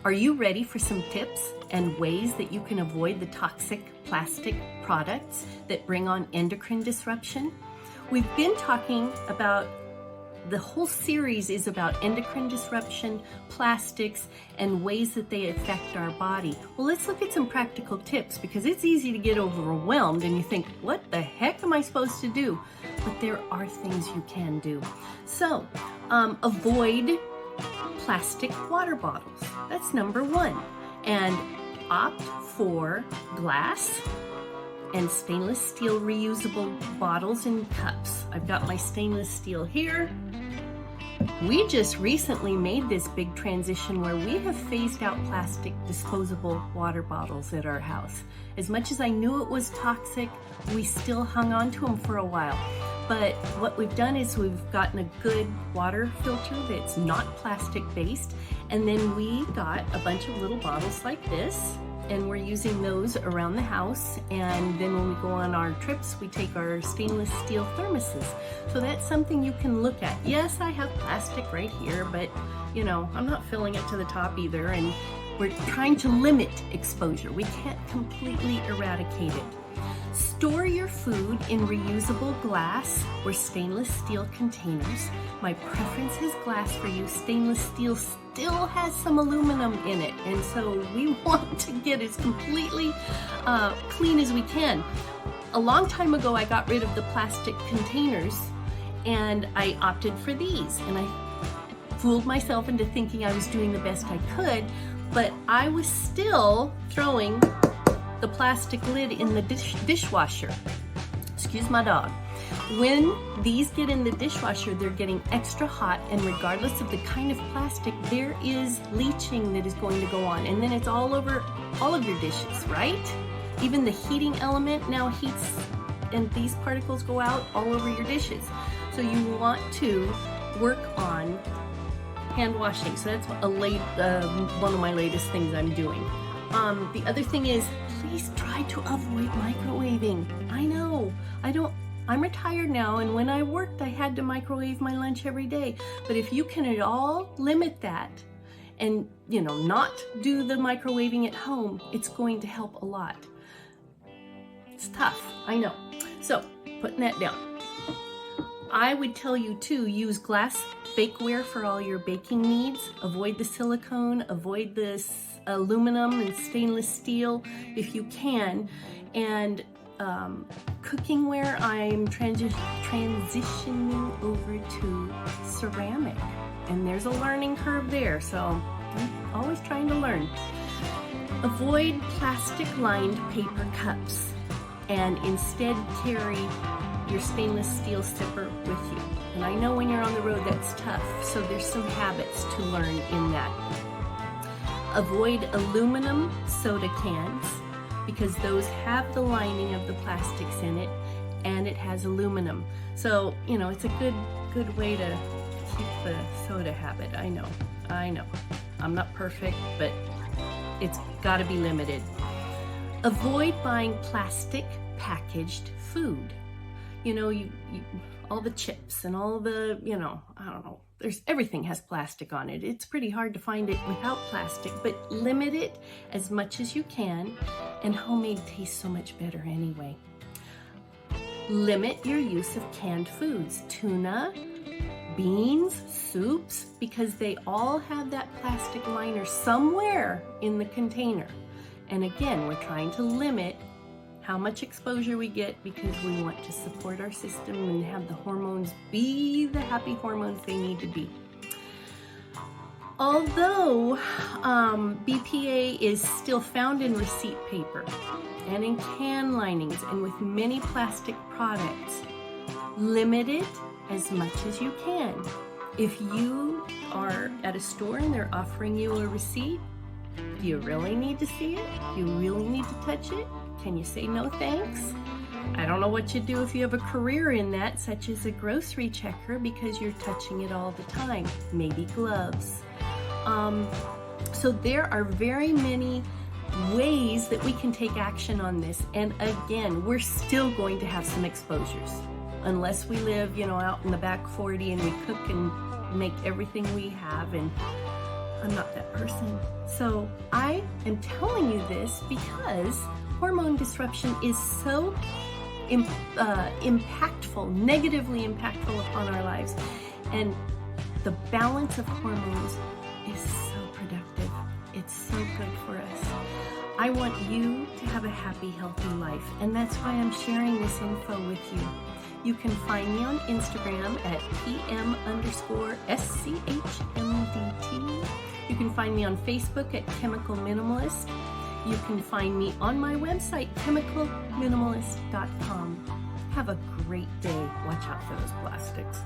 Are you ready for some tips and ways that you can avoid the toxic plastic products that bring on endocrine disruption? We've been talking about, the whole series is about endocrine disruption, plastics, and ways that they affect our body. Well, let's look at some practical tips, because it's easy to get overwhelmed and you think, what the heck am I supposed to do? But there are things you can do. So, avoid plastic water bottles. That's number one. And opt for glass and stainless steel reusable bottles and cups. I've got my stainless steel here. We just recently made this big transition where we have phased out plastic disposable water bottles at our house. As much as I knew it was toxic, we still hung on to them for a while. But what we've done is we've gotten a good water filter that's not plastic based, and then we got a bunch of little bottles like this, and we're using those around the house. And then when we go on our trips, we take our stainless steel thermoses. So that's something you can look at. Yes, I have plastic right here, but you know, I'm not filling it to the top either, and we're trying to limit exposure. We can't completely eradicate it. Store your food in reusable glass or stainless steel containers. My preference is glass for you. Stainless steel still has some aluminum in it, and so we want to get as completely clean as we can. A long time ago, I got rid of the plastic containers and I opted for these, and I fooled myself into thinking I was doing the best I could, but I was still throwing the plastic lid in the dishwasher. Excuse my dog. When these get in the dishwasher, they're getting extra hot, and regardless of the kind of plastic, there is leaching that is going to go on, and then it's all over all of your dishes, right? Even the heating element now heats, and these particles go out all over your dishes. So you want to work on hand washing. So that's one of my latest things I'm doing. The other thing is, please try to avoid microwaving. I know, I'm retired now, and when I worked, I had to microwave my lunch every day. But if you can at all limit that and, you know, not do the microwaving at home, it's going to help a lot. It's tough, I know. So, putting that down. I would tell you to use glass bakeware for all your baking needs. Avoid the silicone, avoid this aluminum and stainless steel if you can. And cookingware, I'm transitioning over to ceramic, and there's a learning curve there, so I'm always trying to learn. Avoid plastic lined paper cups and instead carry your stainless steel sipper with you. And I know when you're on the road that's tough, so there's some habits to learn in that. Avoid aluminum soda cans, because those have the lining of the plastics in it, and it has aluminum. So, you know, it's a good way to keep the soda habit. I know. I'm not perfect, but it's gotta be limited. Avoid buying plastic packaged food. You know, you all the chips and all the, you know, I don't know, everything has plastic on it. It's pretty hard to find it without plastic, but limit it as much as you can, and homemade tastes so much better anyway. Limit your use of canned foods, tuna, beans, soups, because they all have that plastic liner somewhere in the container. And again, we're trying to limit how much exposure we get, because we want to support our system and have the hormones be the happy hormones they need to be. Although BPA is still found in receipt paper and in can linings and with many plastic products, limit it as much as you can. If you are at a store and they're offering you a receipt, do you really need to see it? Do you really need to touch it? Can you say no thanks? I don't know what you do if you have a career in that, such as a grocery checker, because you're touching it all the time. Maybe gloves. So there are very many ways that we can take action on this. And again, we're still going to have some exposures. Unless we live, you know, out in the back 40 and we cook and make everything we have. And I'm not that person. So I am telling you this because hormone disruption is so impactful, negatively impactful upon our lives. And the balance of hormones is so productive. It's so good for us. I want you to have a happy, healthy life, and that's why I'm sharing this info with you. You can find me on Instagram at PM_SCHMDT. You can find me on Facebook at Chemical Minimalist. You can find me on my website, chemicalminimalist.com. Have a great day. Watch out for those plastics.